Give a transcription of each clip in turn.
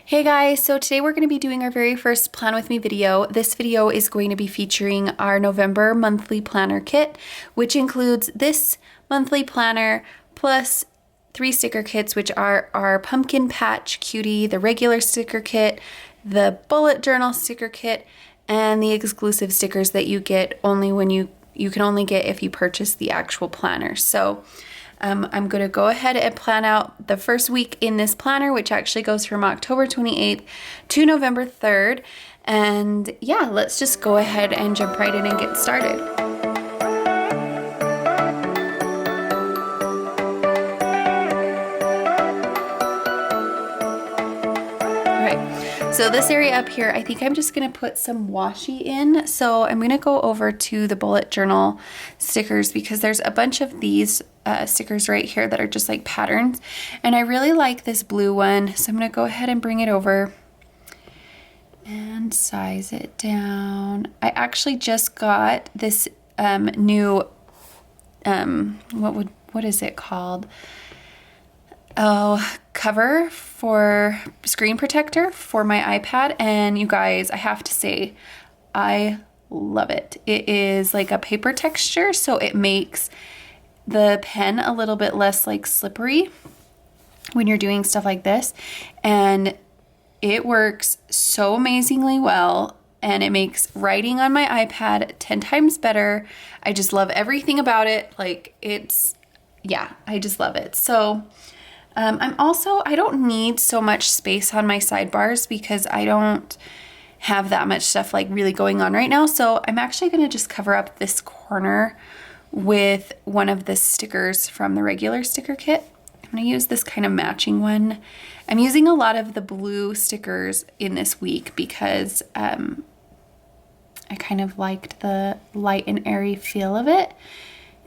Hey guys, so today we're going to be doing our very first Plan With Me video. This video is going to be featuring our November monthly planner kit, which includes this monthly planner plus 3 sticker kits, which are our Pumpkin Patch Cutie, the regular sticker kit, the bullet journal sticker kit, and the exclusive stickers that you get only when you can only get if you purchase the actual planner. So I'm going to go ahead and plan out the first week in this planner, which actually goes from October 28th to November 3rd. And yeah, let's just go ahead and jump right in and get started. So this area up here, I think I'm just gonna put some washi in. So I'm gonna go over to the bullet journal stickers because there's a bunch of these stickers right here that are just like patterns. And I really like this blue one. So I'm gonna go ahead and bring it over and size it down. I actually just got this new, what is it called? Cover for screen protector for my iPad, and you guys, I have to say I love it. It is like a paper texture, so it makes the pen a little bit less like slippery when you're doing stuff like this, and it works so amazingly well, and it makes writing on my iPad 10 times better. I just love everything about it. Like yeah, I just love it. So I don't need so much space on my sidebars because I don't have that much stuff like really going on right now. So I'm actually going to just cover up this corner with one of the stickers from the regular sticker kit. I'm going to use this kind of matching one. I'm using a lot of the blue stickers in this week because I kind of liked the light and airy feel of it.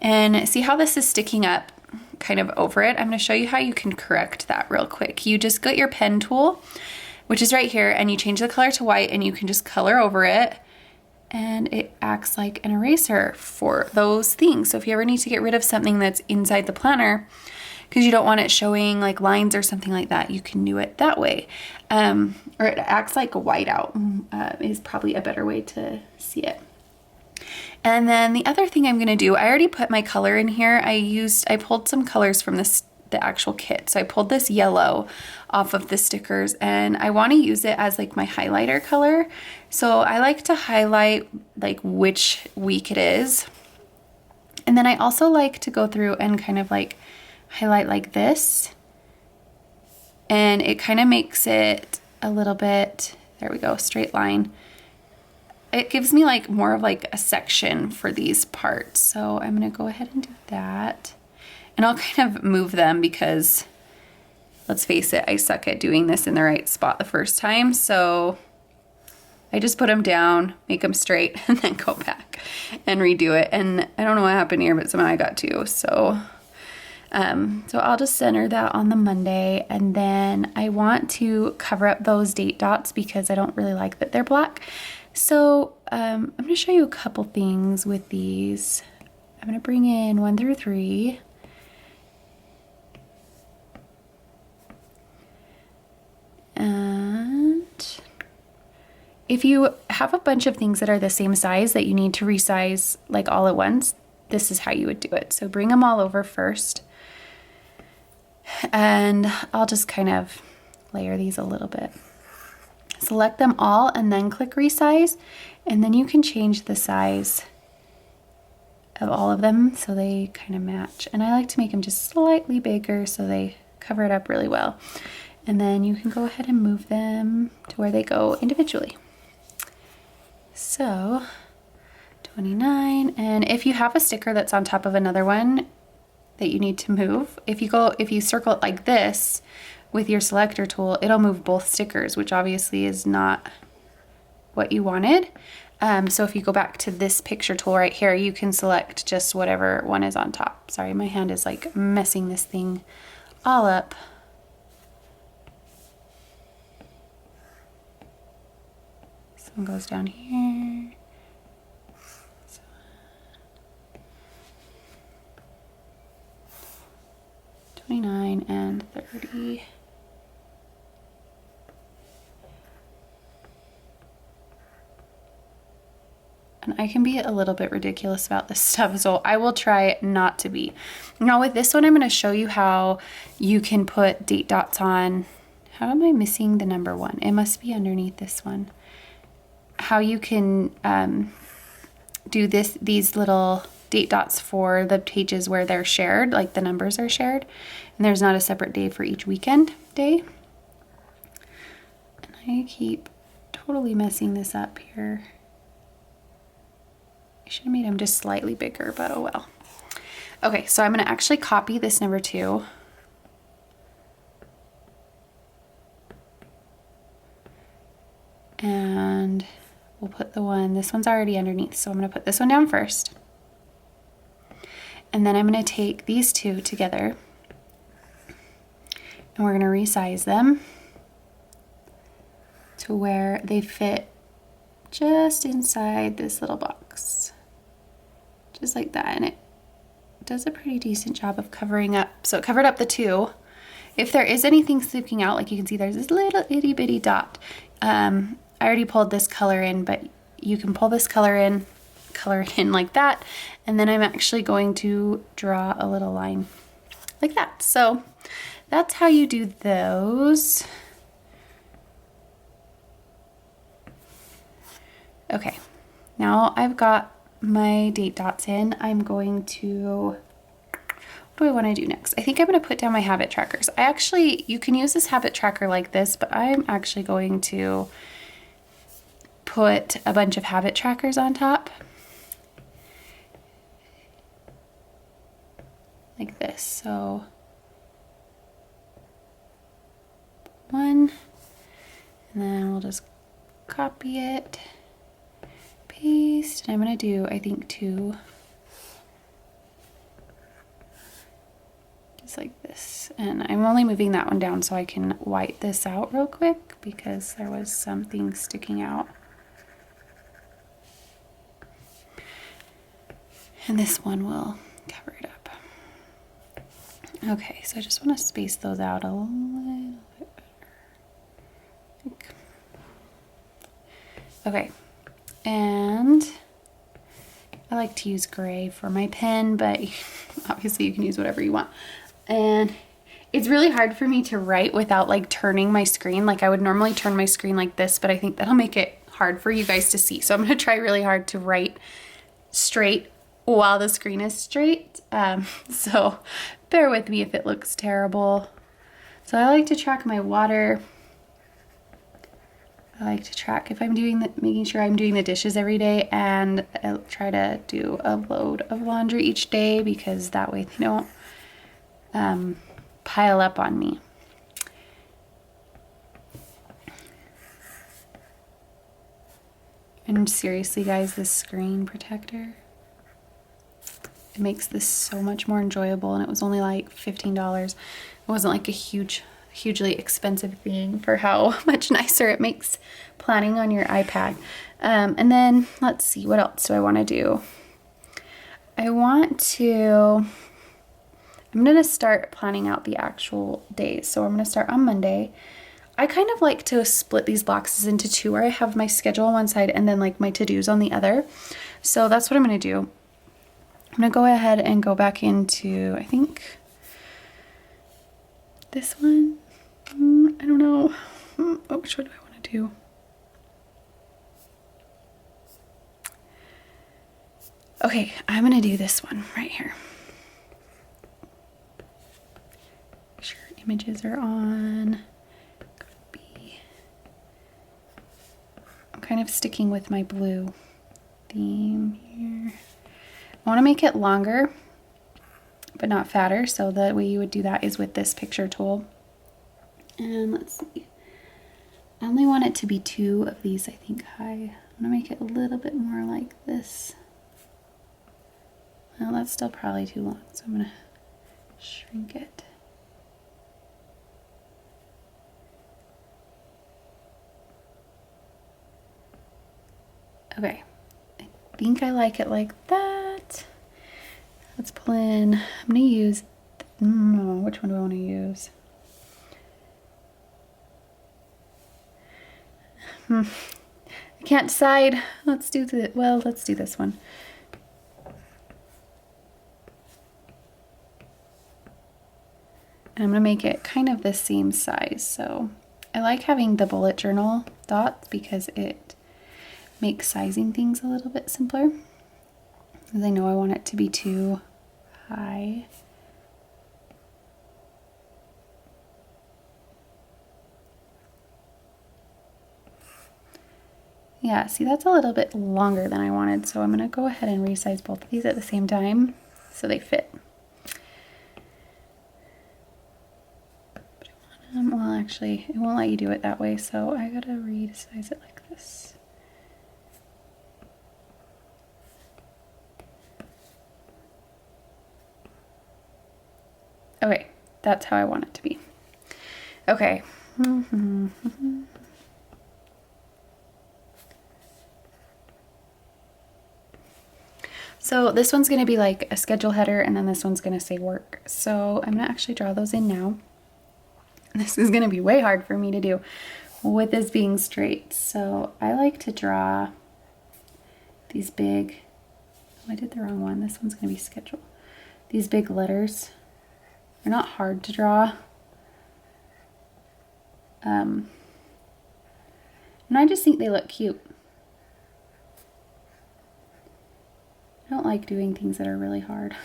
And see how this is sticking up kind of over it. I'm going to show you how you can correct that real quick. You just get your pen tool, which is right here, and you change the color to white, and you can just color over it, and it acts like an eraser for those things. So if you ever need to get rid of something that's inside the planner because you don't want it showing like lines or something like that, you can do it that way. Or it acts like a whiteout is probably a better way to see it. And then the other thing I'm going to do, I already put my color in here. I pulled some colors from the actual kit. So I pulled this yellow off of the stickers, and I want to use it as like my highlighter color. So I like to highlight like which week it is. And then I also like to go through and kind of like highlight like this. And it kind of makes it a little bit, there we go, straight line. It gives me like more of like a section for these parts. So I'm gonna go ahead and do that. And I'll kind of move them because let's face it, I suck at doing this in the right spot the first time. So I just put them down, make them straight, and then go back and redo it. And I don't know what happened here, but somehow I got to. So I'll just center that on the Monday, and then I want to cover up those date dots because I don't really like that they're black. So I'm going to show you a couple things with these. I'm going to bring in 1 through 3. And if you have a bunch of things that are the same size that you need to resize like all at once, this is how you would do it. So bring them all over first. And I'll just kind of layer these a little bit. Select them all and then click resize, and then you can change the size of all of them so they kind of match. And I like to make them just slightly bigger so they cover it up really well. And then you can go ahead and move them to where they go individually. So 29, and if you have a sticker that's on top of another one that you need to move, if you circle it like this with your selector tool, it'll move both stickers, which obviously is not what you wanted. So if you go back to this picture tool right here, you can select just whatever one is on top. Sorry, my hand is like messing this thing all up. This one goes down here. 29 and 30. And I can be a little bit ridiculous about this stuff, so I will try not to be. Now with this one, I'm going to show you how you can put date dots on. How am I missing the number 1? It must be underneath this one. How you can do these little date dots for the pages where they're shared, like the numbers are shared, and there's not a separate day for each weekend day. And I keep totally messing this up here. I should have made them just slightly bigger, but oh well. Okay, so I'm going to actually copy this number 2. And we'll put the one, this one's already underneath, so I'm going to put this one down first. And then I'm going to take these 2 together and we're going to resize them to where they fit just inside this little box. Just like that, and it does a pretty decent job of covering up. So it covered up the 2. If there is anything sticking out, like you can see there's this little itty bitty dot. I already pulled this color in, but you can pull this color in like that, and then I'm actually going to draw a little line like that. So that's how you do those. Okay, now I've got my date dots in. I'm going to, what do I want to do next? I think I'm going to put down my habit trackers. You can use this habit tracker like this, but I'm actually going to put a bunch of habit trackers on top. Like this. So 1, and then we'll just copy it, paste, and I'm going to do, I think 2. Just like this. And I'm only moving that one down so I can white this out real quick because there was something sticking out. And this one will cover it up. Okay, so I just want to space those out a little bit better. Okay, and I like to use gray for my pen, but obviously you can use whatever you want. And it's really hard for me to write without like turning my screen. Like I would normally turn my screen like this, but I think that'll make it hard for you guys to see. So I'm going to try really hard to write straight while the screen is straight. So bear with me if it looks terrible. So I like to track my water. I like to track if I'm making sure I'm doing the dishes every day, and I'll try to do a load of laundry each day because that way they don't pile up on me. And seriously guys, this screen protector, it makes this so much more enjoyable, and it was only like $15. It wasn't like a hugely expensive thing for how much nicer it makes planning on your iPad. And then let's see, what else do I want to do? I'm going to start planning out the actual days. So I'm going to start on Monday. I kind of like to split these boxes into 2 where I have my schedule on one side and then like my to-dos on the other. So that's what I'm going to do. I'm going to go ahead and go back into, I think, this one. I don't know. Which one do I want to do? Okay, I'm going to do this one right here. Make sure images are on. I'm kind of sticking with my blue theme here. I want to make it longer, but not fatter. So the way you would do that is with this picture tool. And let's see. I only want it to be 2 of these, I think, high. I'm going to make it a little bit more like this. Well, that's still probably too long, so I'm going to shrink it. Okay, I think I like it like that. Let's pull in, I'm going to use, which one do I want to use? I can't decide. Let's do this one. And I'm gonna make it kind of the same size. So I like having the bullet journal dots because it makes sizing things a little bit simpler. Because I know I want it to be too high. Yeah, see, that's a little bit longer than I wanted, so I'm gonna go ahead and resize both of these at the same time so they fit. Well, actually, it won't let you do it that way, so I gotta resize it like this. Okay, that's how I want it to be. Okay. So this one's gonna be like a schedule header, and then this one's gonna say work. So I'm gonna actually draw those in now. This is gonna be way hard for me to do with this being straight. So I like to draw these big, oh, I did the wrong one. This one's gonna be schedule. These big letters. They're not hard to draw. And I just think they look cute. I don't like doing things that are really hard,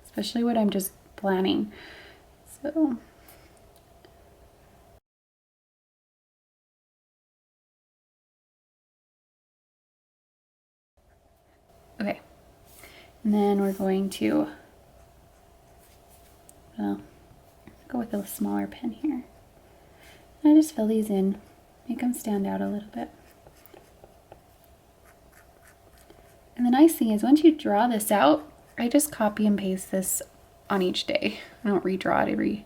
especially when I'm just planning. So okay, and then we're going to go with a smaller pen here. And I just fill these in, make them stand out a little bit. And the nice thing is once you draw this out, I just copy and paste this on each day. I don't redraw it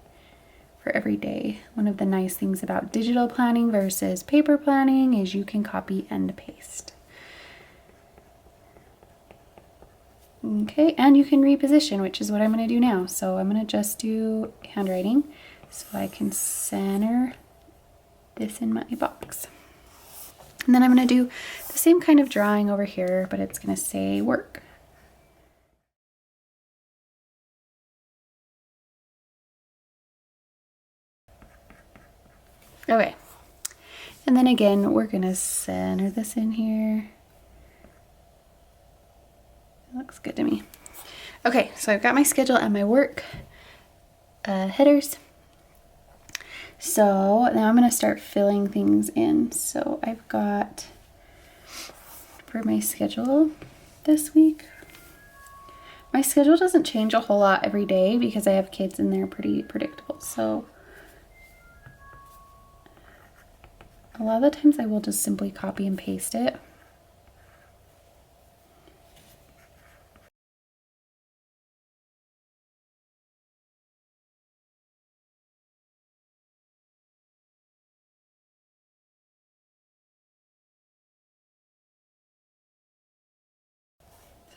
for every day. One of the nice things about digital planning versus paper planning is you can copy and paste. Okay, and you can reposition, which is what I'm going to do now. So I'm going to just do handwriting so I can center this in my box. And then I'm going to do the same kind of drawing over here, but it's going to say work. Okay, and then again, we're going to center this in here. It looks good to me. Okay, so I've got my schedule and my work headers. So now I'm going to start filling things in. So I've got for my schedule this week. My schedule doesn't change a whole lot every day because I have kids and they're pretty predictable. So a lot of the times I will just simply copy and paste it.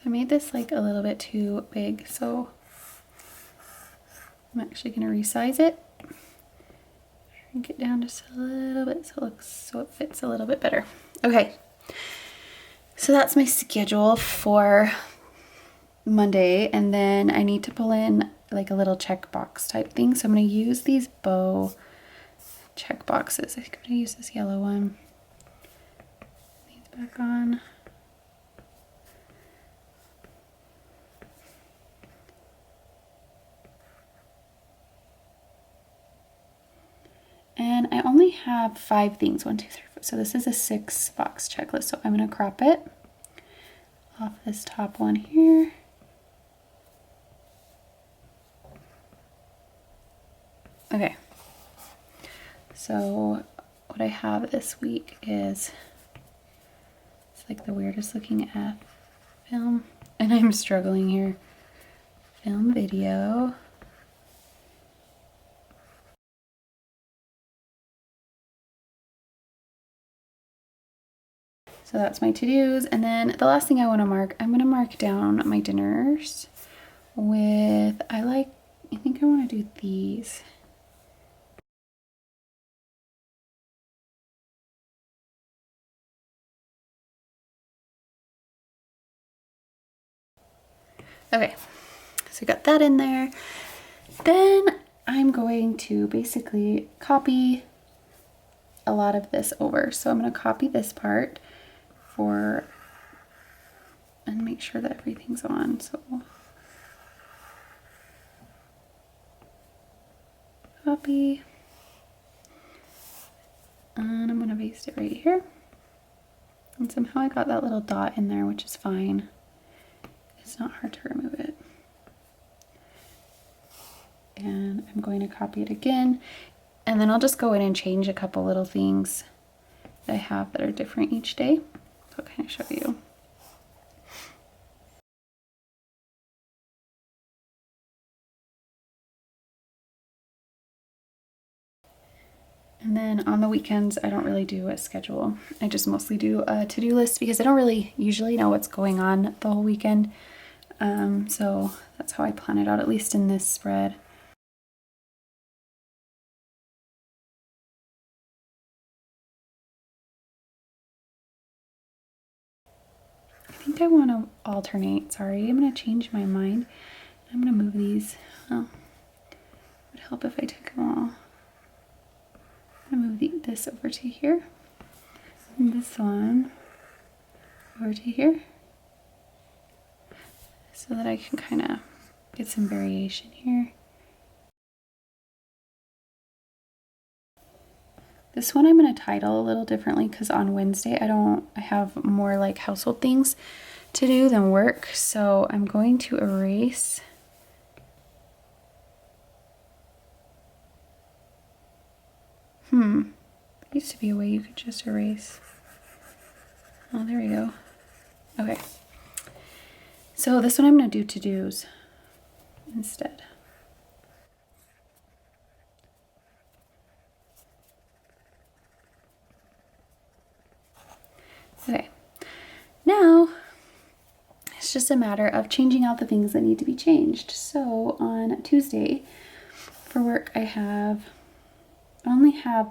I made this like a little bit too big, so I'm actually going to resize it. Shrink it down just a little bit so it fits a little bit better. Okay, so that's my schedule for Monday, and then I need to pull in like a little checkbox type thing. So I'm going to use these bow check boxes. I think I'm going to use this yellow one. These back on. And I only have 5 things, 1, 2, 3, 4. So this is a 6 box checklist. So I'm going to crop it off this top one here. Okay. So what I have this week is, it's like the weirdest looking F film, and I'm struggling here. Film, video. So that's my to-dos. And then the last thing I want to mark, I'm going to mark down my dinners with, I think I want to do these. Okay, so we got that in there. Then I'm going to basically copy a lot of this over. So I'm going to copy this part and make sure that everything's on. So copy, and I'm going to paste it right here. And somehow I got that little dot in there, which is fine. It's not hard to remove it. And I'm going to copy it again. And then I'll just go in and change a couple little things that I have that are different each day. So I'll kind of show you. And then on the weekends, I don't really do a schedule. I just mostly do a to-do list because I don't really usually know what's going on the whole weekend. So that's how I plan it out, at least in this spread. I think I want to alternate. Sorry, I'm going to change my mind. I'm going to move these. Oh, it would help if I took them all. I'm going to move this over to here. And this one over to here. So that I can kind of get some variation here. This one I'm going to title a little differently because on Wednesday I have more like household things to do than work. So I'm going to erase there used to be a way you could just erase. Oh, there we go. Okay. So this one I'm going to do to-dos instead. Okay. Now, it's just a matter of changing out the things that need to be changed. So on Tuesday for work, I only have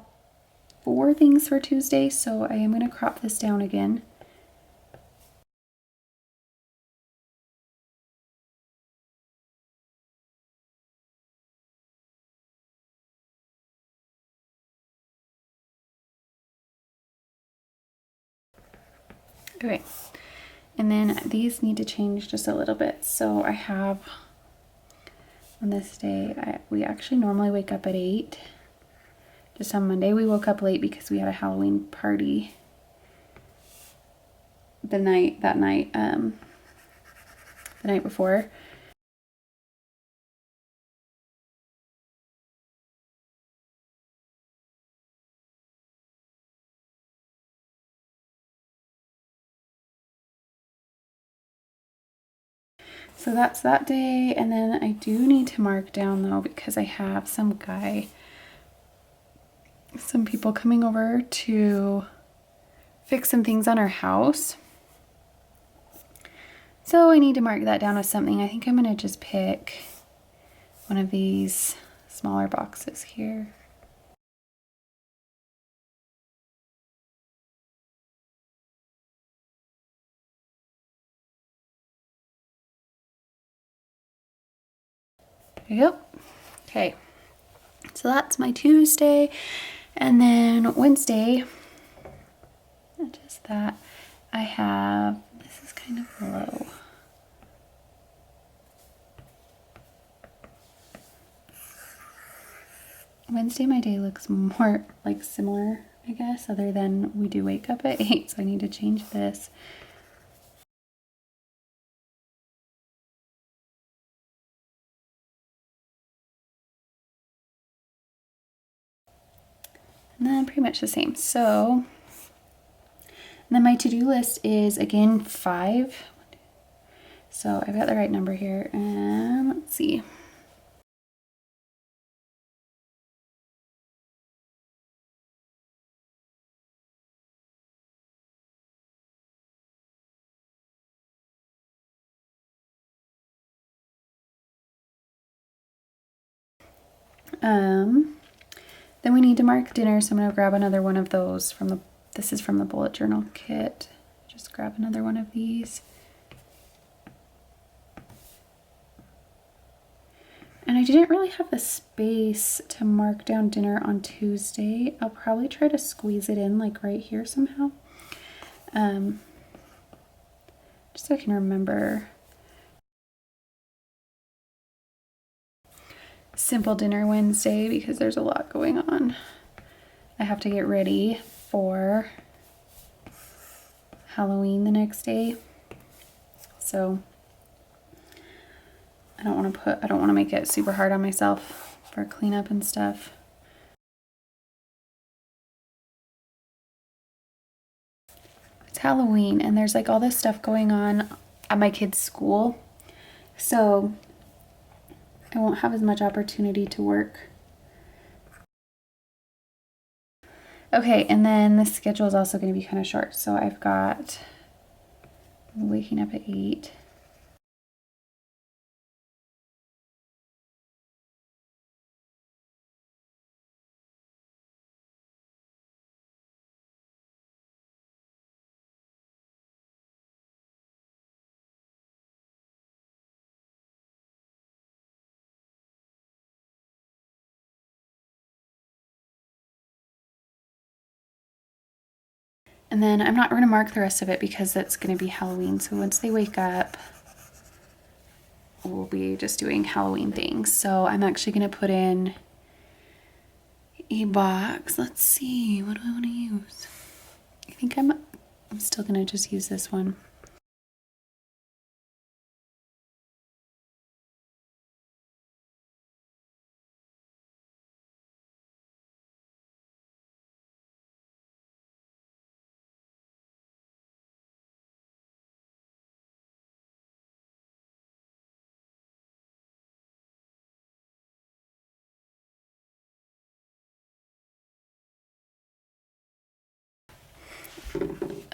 4 things for Tuesday, so I am going to crop this down again. Okay, and then these need to change just a little bit. So I have, on this day, we actually normally wake up at 8. Just on Monday we woke up late because we had a Halloween party the night before. So that's that day, and then I do need to mark down though because I have some people coming over to fix some things on our house. So I need to mark that down with something. I think I'm gonna just pick one of these smaller boxes here. There you go. Okay, so that's my Tuesday, and then Wednesday, not just that, I have, this is kind of low. Wednesday my day looks more like similar, I guess, other than we do wake up at 8, so I need to change this. And then pretty much the same. So, and then my to-do list is again 5. So I've got the right number here, and let's see. Then we need to mark dinner, so I'm gonna grab another one of those this is from the bullet journal kit. Just grab another one of these. And I didn't really have the space to mark down dinner on Tuesday. I'll probably try to squeeze it in like right here somehow. Just so I can remember. Simple dinner Wednesday because there's a lot going on. I have to get ready for Halloween the next day. So I don't want to make it super hard on myself for cleanup and stuff. It's Halloween and there's like all this stuff going on at my kids' school. So I won't have as much opportunity to work. Okay, and then the schedule is also going to be kind of short. So I've got waking up at 8. And then I'm not going to mark the rest of it because it's going to be Halloween. So once they wake up, we'll be just doing Halloween things. So I'm actually going to put in a box. Let's see, what do I want to use? I think I'm still going to just use this one.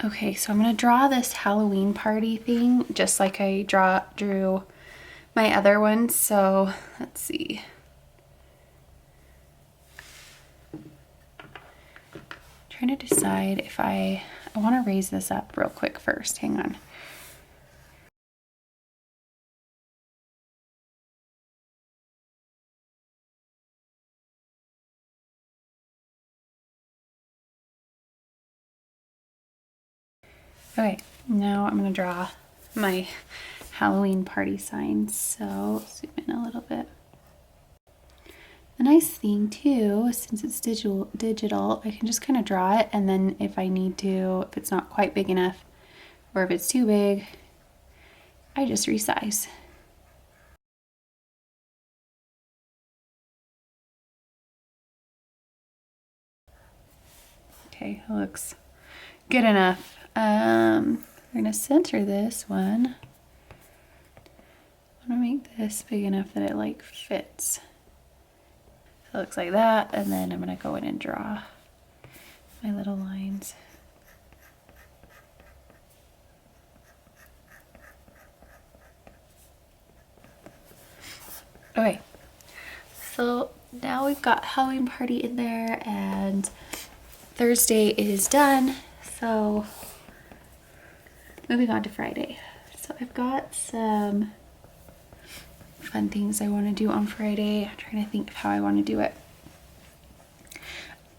Okay, so I'm gonna draw this Halloween party thing just like I drew my other one. So let's see. Trying to decide if I want to raise this up real quick first. Hang on. Okay, now I'm gonna draw my Halloween party sign. So zoom in a little bit. The nice thing too, since it's digital, I can just kind of draw it, and then if I need to, if it's not quite big enough, or if it's too big, I just resize. Okay, it looks good enough. We're gonna center this one. I'm gonna make this big enough that it like fits. So it looks like that, and then I'm gonna go in and draw my little lines. Okay, so now we've got Halloween party in there, and Thursday is done. So moving on to Friday. So I've got some fun things I want to do on Friday. I'm trying to think of how I want to do it.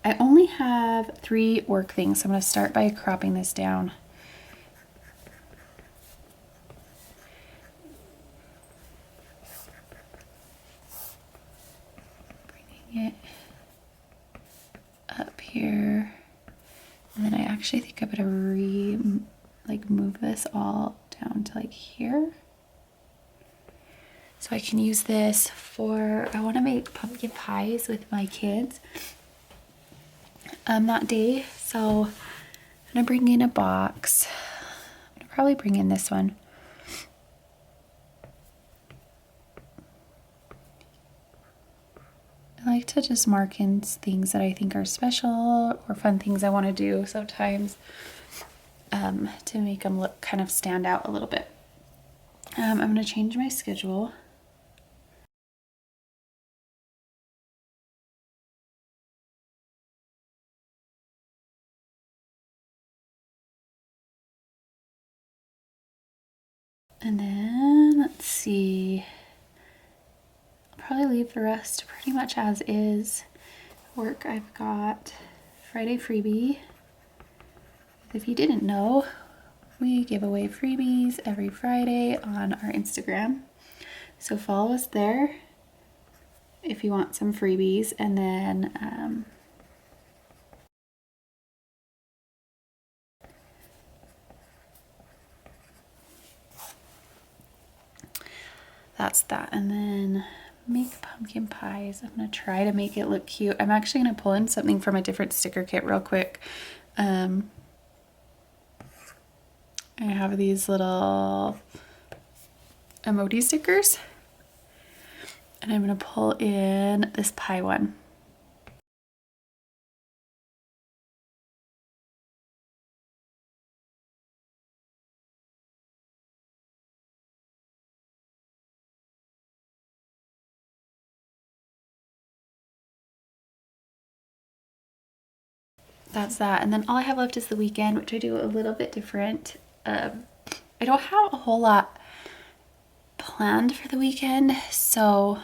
I only have 3 work things, so I'm going to start by cropping this down. Bringing it up here. And then I actually think I'm going to move this all down to like here. So I can use this for, I want to make pumpkin pies with my kids that day. So I'm gonna bring in a box. I'm gonna probably bring in this one. I like to just mark in things that I think are special or fun things I want to do sometimes to make them look kind of stand out a little bit. I'm gonna change my schedule. And then let's see, I'll probably leave the rest pretty much as is. Work, I've got Friday freebie. If you didn't know, we give away freebies every Friday on our Instagram. So follow us there if you want some freebies. And then that's that. And then make pumpkin pies. I'm gonna try to make it look cute. I'm actually gonna pull in something from a different sticker kit real quick. I have these little emoji stickers, and I'm gonna pull in this pie one. That's that. And then all I have left is the weekend, which I do a little bit different. I don't have a whole lot planned for the weekend, so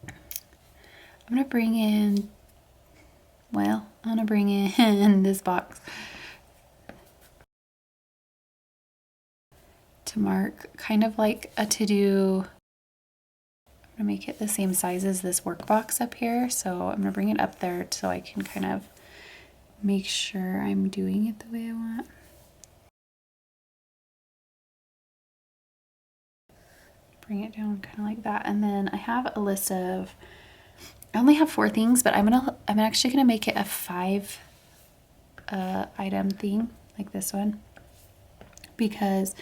I'm gonna bring in, well, I'm gonna bring in this box to mark kind of like a to-do. I'm gonna make it the same size as this work box up here, so I'm gonna bring it up there so I can kind of make sure I'm doing it the way I want. Bring it down kind of like that. And then I have a list of, I only have 4 things, but I'm actually gonna make it a 5 item thing, like this one, because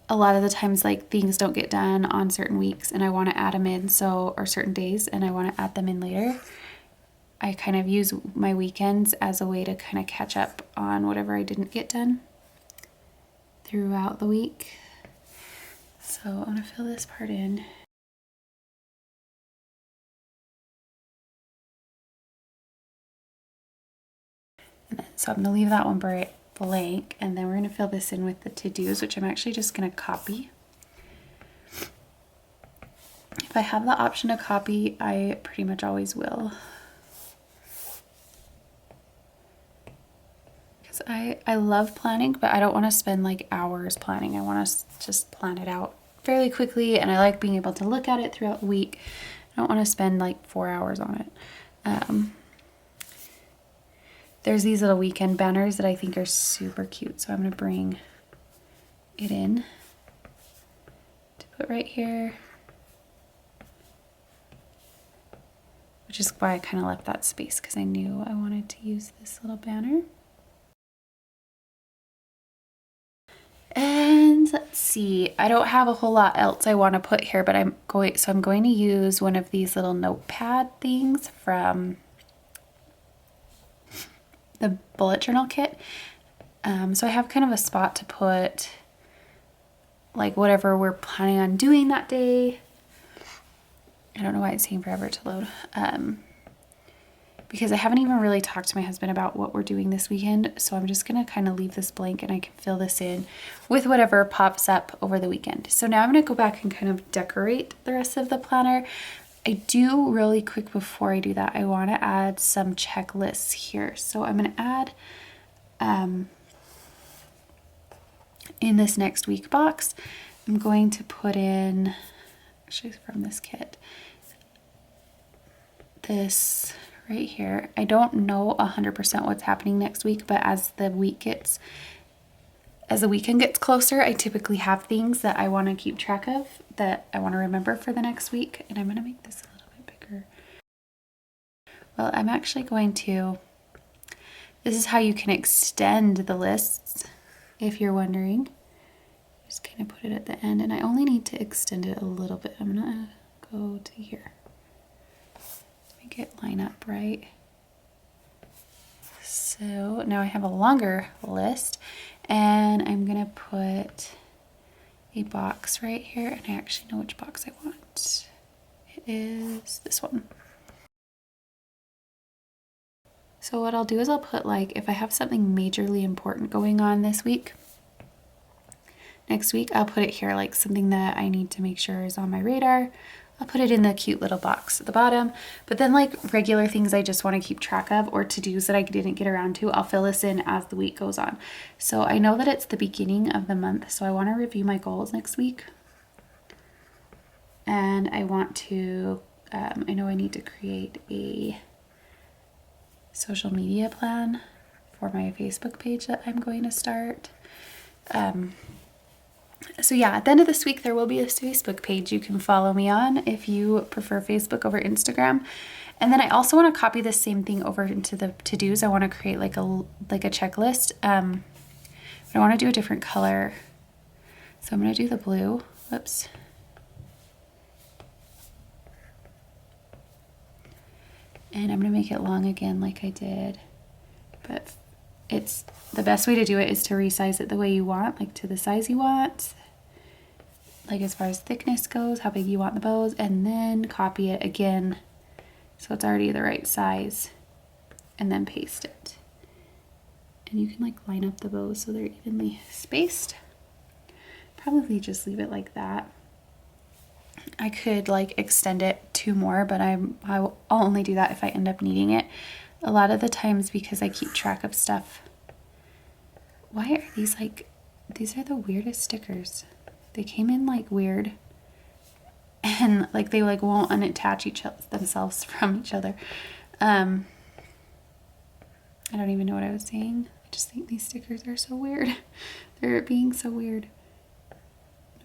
a lot of the times like things don't get done on certain weeks and I want to add them in, so, or certain days, and I want to add them in later. I kind of use my weekends as a way to kind of catch up on whatever I didn't get done throughout the week. So I'm gonna fill this part in. So I'm gonna leave that one blank, and then we're gonna fill this in with the to-dos, which I'm actually just gonna copy. If I have the option to copy, I pretty much always will. Because I love planning, but I don't want to spend like hours planning. I want to just plan it out fairly quickly, and I like being able to look at it throughout the week. I don't want to spend like 4 hours on it. There's these little weekend banners that I think are super cute, so I'm going to bring it in to put right here, which is why I kind of left that space, because I knew I wanted to use this little banner. And let's see, I don't have a whole lot else I want to put here, but I'm going to use one of these little notepad things from the bullet journal kit. So I have kind of a spot to put like whatever we're planning on doing that day. I don't know why it's taking forever to load. Because I haven't even really talked to my husband about what we're doing this weekend. So I'm just gonna kind of leave this blank, and I can fill this in with whatever pops up over the weekend. So now I'm gonna go back and kind of decorate the rest of the planner. I do really quick before I do that, I want to add some checklists here. So I'm going to add in this next week box, I'm going to put in, actually from this kit, this right here. I don't know 100% what's happening next week, but as the weekend gets closer, I typically have things that I want to keep track of, that I want to remember for the next week. And I'm going to make this a little bit bigger. Well, I'm actually going to, this is how you can extend the lists, if you're wondering. Just kind of put it at the end, and I only need to extend it a little bit. I'm going to go to here. Make it line up right. So now I have a longer list, and I'm going to put a box right here, and I actually know which box I want. It is this one. So what I'll do is I'll put, like, if I have something majorly important going on this week, next week I'll put it here, like something that I need to make sure is on my radar. I'll put it in the cute little box at the bottom. But then like regular things I just want to keep track of, or to-dos that I didn't get around to, I'll fill this in as the week goes on. So I know that it's the beginning of the month, so I want to review my goals next week. And I want to, I know I need to create a social media plan for my Facebook page that I'm going to start. So yeah, at the end of this week, there will be a Facebook page you can follow me on if you prefer Facebook over Instagram. And then I also want to copy the same thing over into the to-dos. I want to create like a checklist. But I want to do a different color. So I'm going to do the blue. Whoops. And I'm going to make it long again like I did. But it's the best way to do it is to resize it the way you want, like to the size you want, like as far as thickness goes, how big you want the bows, and then copy it again so it's already the right size, and then paste it. And you can like line up the bows so they're evenly spaced. Probably just leave it like that. I could like extend it 2 more, but I'll only do that if I end up needing it. A lot of the times, because I keep track of stuff. Why are these like, these are the weirdest stickers. They came in like weird, and like they like won't unattach themselves from each other. I don't even know what I was saying. I just think these stickers are so weird. They're being so weird.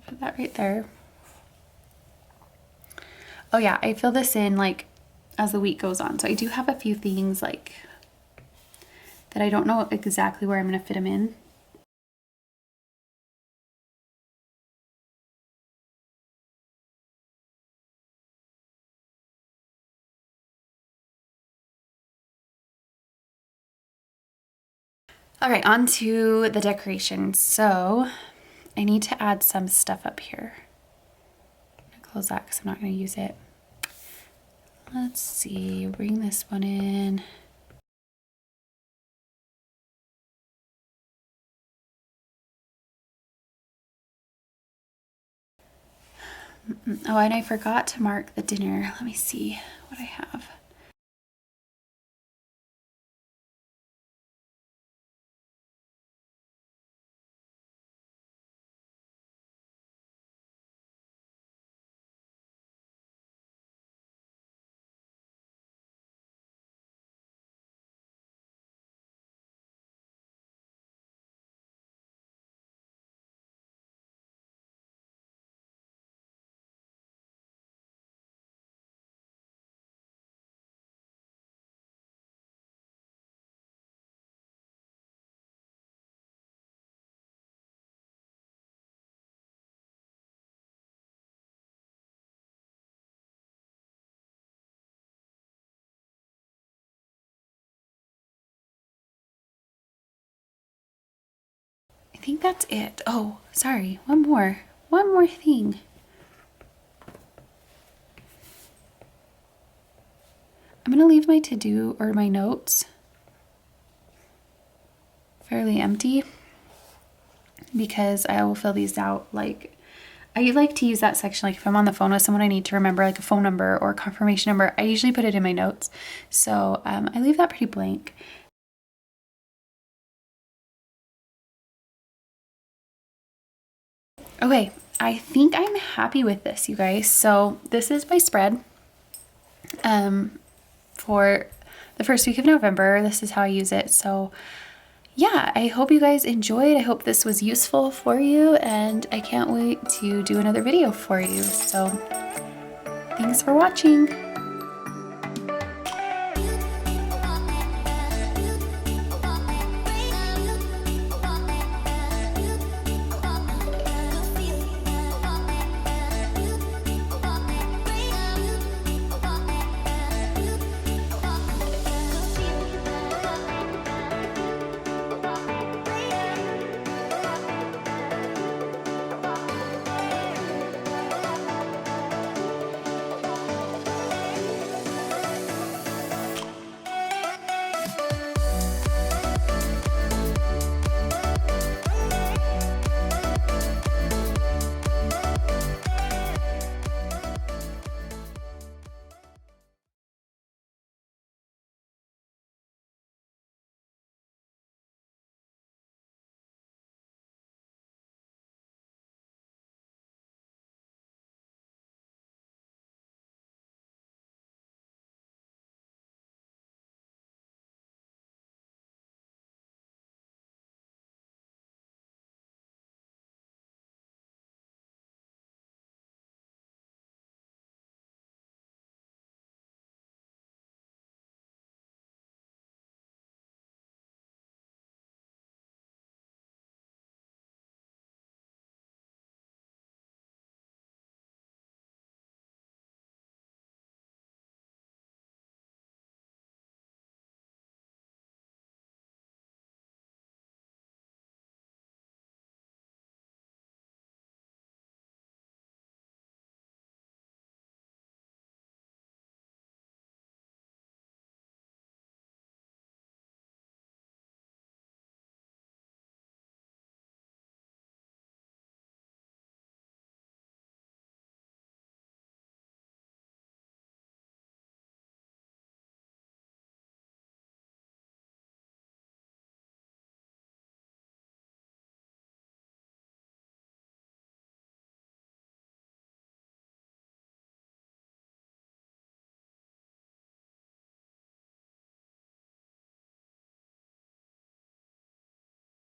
Put that right there. Oh yeah, I fill this in like as the week goes on. So I do have a few things like that I don't know exactly where I'm going to fit them in. All right, on to the decorations. So I need to add some stuff up here. I'm gonna close that because I'm not going to use it. Let's see, bring this one in. Oh, and I forgot to mark the dinner. Let me see what I have. I think that's it. Oh, sorry, one more thing. I'm gonna leave my to-do or my notes fairly empty because I will fill these out. Like, I like to use that section, like if I'm on the phone with someone I need to remember like a phone number or a confirmation number, I usually put it in my notes. So I leave that pretty blank. Okay, I think I'm happy with this, you guys. So this is my spread for the first week of November. This is how I use it. So yeah, I hope you guys enjoyed. I hope this was useful for you, and I can't wait to do another video for you. So thanks for watching.